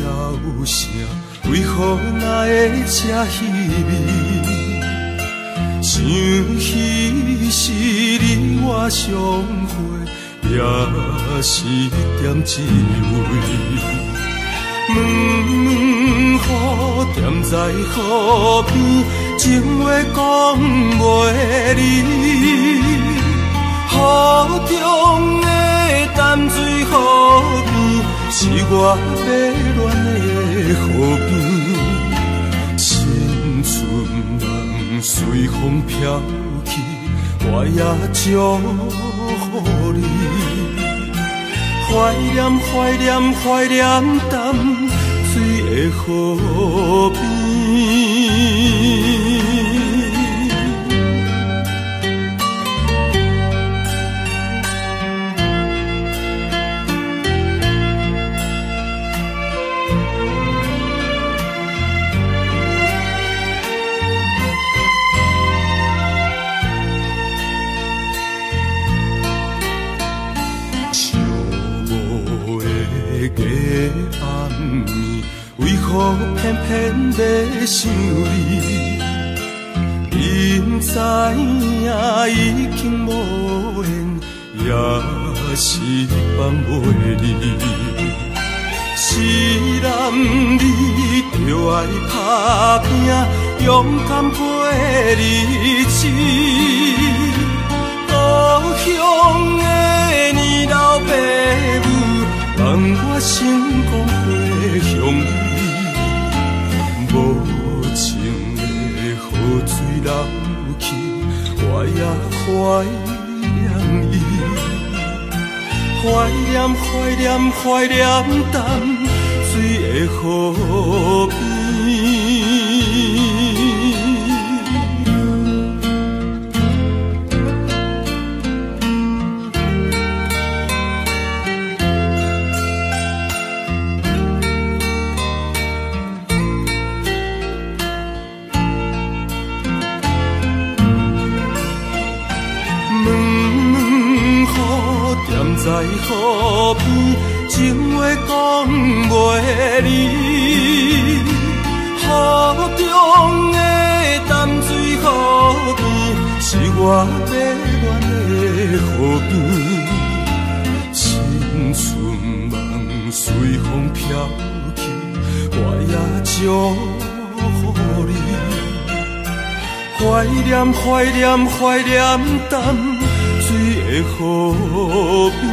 老城，为何那会这稀微？想起是你我相会，也是点一位。问好踮在河边，情话讲袂离。河中的淡水河边，是我迷恋的河边。青春梦随风飘去，我也祝福你。怀念怀念怀念淡水的河边。暗暝，为何偏偏要想你？明知影已经无缘，也是放袂离。是男儿就爱打拼，勇敢过日子。故乡的年老爸母，望我成功回乡伊，无情的河水流去，我也怀念伊，怀念怀念怀念淡水的河边。在河边，情话讲袂离。河中的淡水河边，是我迷恋的河边。青春梦随风飘去，我也祝福你。怀念怀念怀念淡水的河边。